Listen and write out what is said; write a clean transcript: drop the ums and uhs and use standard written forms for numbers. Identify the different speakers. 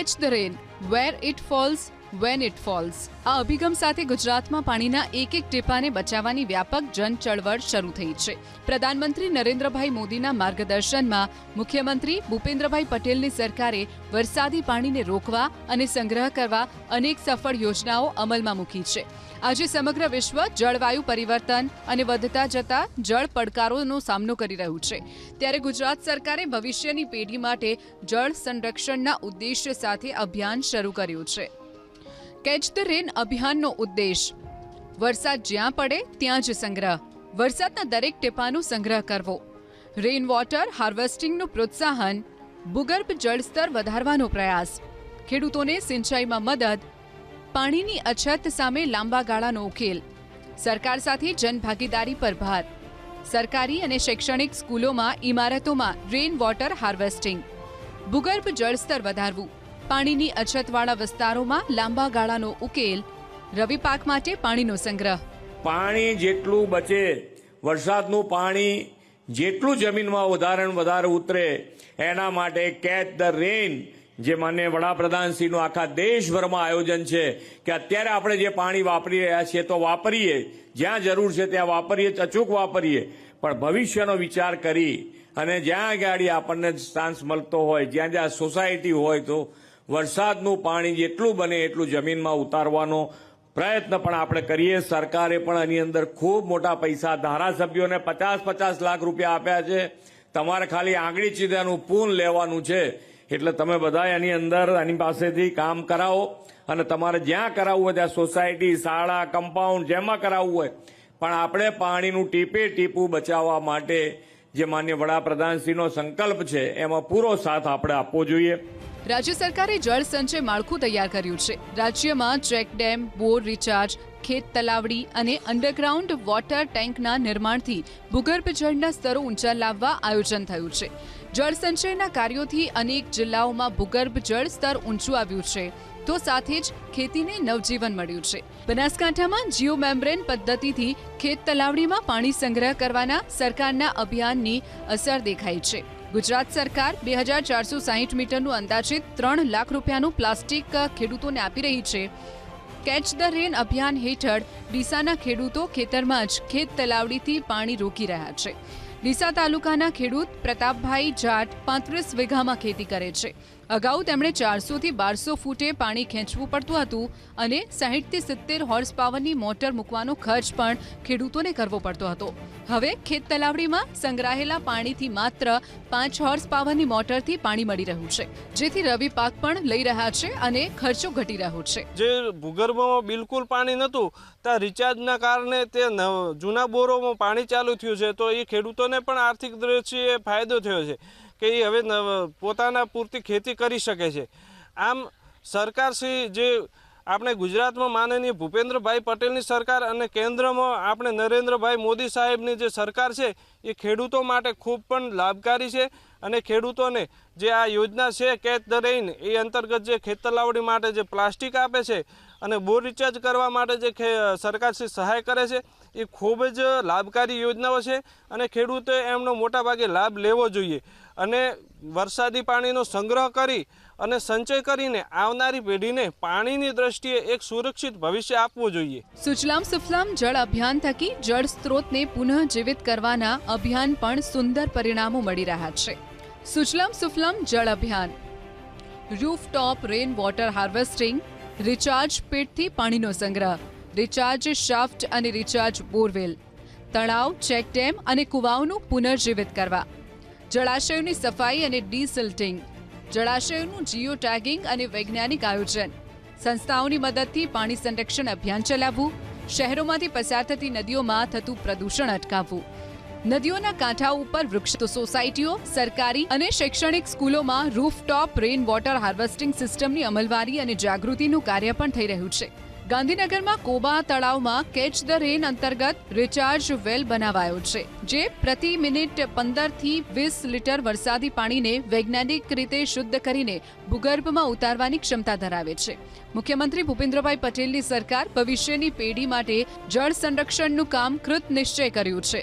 Speaker 1: Catch the rain, where it falls, when it falls. આ અભિગમ સાથે ગુજરાતમાં પાણીના એક એક ટીપાને બચાવવાની વ્યાપક જન ચળવળ શરૂ થઈ છે. પ્રધાનમંત્રી નરેન્દ્રભાઈ મોદીના માર્ગદર્શનમાં મુખ્યમંત્રી ભૂપેન્દ્રભાઈ પટેલની સરકારે વરસાદી પાણીને રોકવા અને સંગ્રહ કરવા અનેક સફળ યોજનાઓ અમલમાં મૂકી છે. આજે સમગ્ર વિશ્વ જળવાયુ પરિવર્તન અને વધતા જતા જળ પડકારોનો સામનો કરી રહ્યું છે. ત્યારે ગુજરાત સરકારે ભવિષ્યની પેઢી માટે જળ સંરક્ષણના ઉદ્દેશ્ય સાથે અભિયાન શરૂ કર્યું છે. કેચ ધ રેન અભિયાનનો ઉદ્દેશ વરસાદ જ્યાં પડે ત્યાં જ સંગ્રહ, વરસાદના દરેક ટીપાનો સંગ્રહ કરવો, રેઇન વોટર હાર્વેસ્ટિંગનું પ્રોત્સાહન, ભૂગર્ભ જળસ્તર વધારવાનો પ્રયાસ, ખેડૂતોને સિંચાઈમાં મદદ, પાણીની અછત સામે લાંબા ગાળાનો ઉકેલ, સરકાર સાથે જનભાગીદારી પર ભાર, સરકારી અને શૈક્ષણિક સ્કૂલોમાં ઇમારતોમાં રેઇન વોટર હાર્વેસ્ટિંગ, ભૂગર્ભ જળસ્તર વધારવું, પાણીની અછતવાળા વિસ્તારોમાં લાંબા ગાળાનો ઉકેલ, રવિ પાક માટે પાણીનો સંગ્રહ.
Speaker 2: પાણી જેટલું બચે, વરસાદનું પાણી જેટલું જમીનમાં વધારે ઉતરે એના માટે કેચ ધ રેન, જે માનનીય વડાપ્રધાનશ્રીનું આખા દેશભરમાં આયોજન છે કે અત્યારે આપણે જે પાણી વાપરી રહ્યા છીએ તો વાપરીએ, જ્યાં જરૂર છે ત્યાં વાપરીએ, અચૂક વાપરીએ, પણ ભવિષ્યનો વિચાર કરી અને જ્યાં ગાડી આપણને ચાન્સ મળતો હોય, જ્યાં જ્યાં સોસાયટી હોય તો વરસાદનું પાણી જેટલું બને એટલું જમીનમાં ઉતારવાનો પ્રયત્ન પણ આપણે કરીએ. સરકારે પણ આની અંદર ખૂબ મોટા પૈસા ધારાસભ્યોને 50-50 લાખ રૂપિયા આપ્યા છે. તમારે ખાલી આંગળી ચીંધ્યાનું પૂન લેવાનું છે. એટલે તમે બધા એની અંદર આની પાસેથી કામ કરાવો અને તમારે જ્યાં કરાવવું હોય ત્યાં સોસાયટી, શાળા, કમ્પાઉન્ડ જેમાં કરાવવું હોય, પણ આપણે પાણીનું ટીપે ટીપું બચાવવા માટે જે માનનીય વડાપ્રધાનશ્રીનો સંકલ્પ છે એમાં પૂરો સાથ આપણે આપવો જોઈએ.
Speaker 1: રાજ્ય સરકારે જળ સંચય માળખું તૈયાર કર્યું છે. રાજ્યમાં ચેક ડેમ, બોર રિચાર્જ, ખેત તલાવડી અને અંડરગ્રાઉન્ડ વોટર ટેન્કના નિર્માણથી ભૂગર્ભ જળના સ્તરો ઊંચા લાવવા આયોજન થયું છે. જળ સંચયના કાર્યોથી અનેક જિલ્લાઓમાં ભૂગર્ભ જળ સ્તર ઊંચું આવ્યું છે, તો સાથે જ ખેતીને નવજીવન મળ્યું છે. બનાસકાંઠામાં જીઓ મેમ્બ્રેન પદ્ધતિથી ખેત તલાવડીમાં પાણી સંગ્રહ કરવાના સરકારના અભિયાનની અસર દેખાઈ છે. ગુજરાત સરકાર 2460 મીટરનું અંદાજિત 3 લાખ રૂપિયાનું પ્લાસ્ટિક ખેડૂતોને આપી રહી છે. કેચ ધ રેન અભિયાન હેઠળ ડીસાના ખેડૂતો ખેતરમાં જ ખેત તલાવડીથી પાણી રોકી રહ્યા છે. ડીસા તાલુકાના ખેડૂત પ્રતાપભાઈ જાટ 35 વીઘામાં ખેતી કરે છે. અગાઉ તેમણે 400 થી 1200 ફૂટે પાણી ખેંચવું પડતું હતું અને 60 થી 70 હોર્સ પાવરની મોટર મૂકવાનો ખર્ચ પણ ખેડૂતોને કરવો પડતો હતો. હવે ખેત તલાવડીમાં સંગ્રહાયેલા પાણીથી માત્ર 5 હોર્સ પાવરની મોટરથી પાણી મળી રહ્યું છે, જેથી રવિ પાક પણ લઈ રહ્યા છે અને ખર્ચો ઘટી રહ્યો છે.
Speaker 3: જે ભૂગર્ભમાં બિલકુલ પાણી નહોતું, ત્યાં રિચાર્જના કારણે તે જૂના બોરોમાં પાણી ચાલુ થયું છે, તો એ ખેડૂતોને પણ આર્થિક દ્રષ્ટિએ ફાયદો થયો છે કે એ હવે પોતાના પૂરતી ખેતી કરી શકે છે. આમ સરકારશ્રી જે આપણે ગુજરાતમાં માનનીય ભૂપેન્દ્રભાઈ પટેલની સરકાર અને કેન્દ્રમાં આપણે નરેન્દ્રભાઈ મોદી સાહેબની જે સરકાર છે એ ખેડૂતો માટે ખૂબ પણ લાભકારી છે. અને ખેડૂતોને જે આ યોજના છે કેચ ધ રેન, એ અંતર્ગત જે ખેત તલાવડી માટે જે પ્લાસ્ટિક આપે છે અને બોર રિચાર્જ કરવા માટે જે સરકારશ્રી સહાય કરે છે એ ખૂબ જ લાભકારી યોજનાઓ છે અને ખેડૂતોએ એમનો મોટાભાગે લાભ લેવો જોઈએ અને વરસાદી પાણીનો સંગ્રહ કરી અને સંચય કરીને આવનારી પેઢીને પાણીની દ્રષ્ટિએ એક સુરક્ષિત ભવિષ્ય આપવું જોઈએ.
Speaker 1: સુજલામ સુફલામ જળ અભિયાન થકી જળ સ્ત્રોતને પુનઃજીવિત કરવાના અભિયાન પણ સુંદર પરિણામો મળી રહ્યા છે. સુજલામ સુફલામ જળ અભિયાન, rooftop rain water harvesting, recharge પીટથી પાણીનો સંગ્રહ, રિચાર્જ શાફ્ટ અને રિચાર્જ બોરવેલ, તળાવ, ચેક ડેમ અને કુવાઓનું પુનર્જીવિત કરવા, જળાશયોની સફાઈ અને ડીસિલ્ટિંગ, જળાશયોનું જીઓ ટેગિંગ અને વૈજ્ઞાનિક આયોજન, સંસ્થાઓની મદદથી પાણી સંરક્ષણ અભિયાન ચલાવવું, શહેરોમાંથી પસાર થતી નદીઓમાં થતું પ્રદૂષણ અટકાવવું, નદીઓના કાંઠા ઉપર વૃક્ષ, સોસાયટીઓ, સરકારી અને શૈક્ષણિક સ્કૂલોમાં રૂફટોપ રેન વોટર હાર્વેસ્ટિંગ સિસ્ટમની અમલવારી અને જાગૃતિનું કાર્ય પણ થઈ રહ્યું છે. ગાંધીનગરમાં કોબા તળાવમાં કેચ ધ રેન અંતર્ગત રિચાર્જ વેલ બનાવાયો છે, જે પ્રતિ મિનિટ 15 થી 20 લીટર વરસાદી પાણીને વૈજ્ઞાનિક રીતે શુદ્ધ કરીને ભૂગર્ભમાં ઉતારવાની ક્ષમતા ધરાવે છે. મુખ્યમંત્રી ભૂપેન્દ્રભાઈ પટેલની સરકાર ભવિષ્યની પેઢી માટે જળ સંરક્ષણનું કામ કૃત નિશ્ચય કર્યું છે.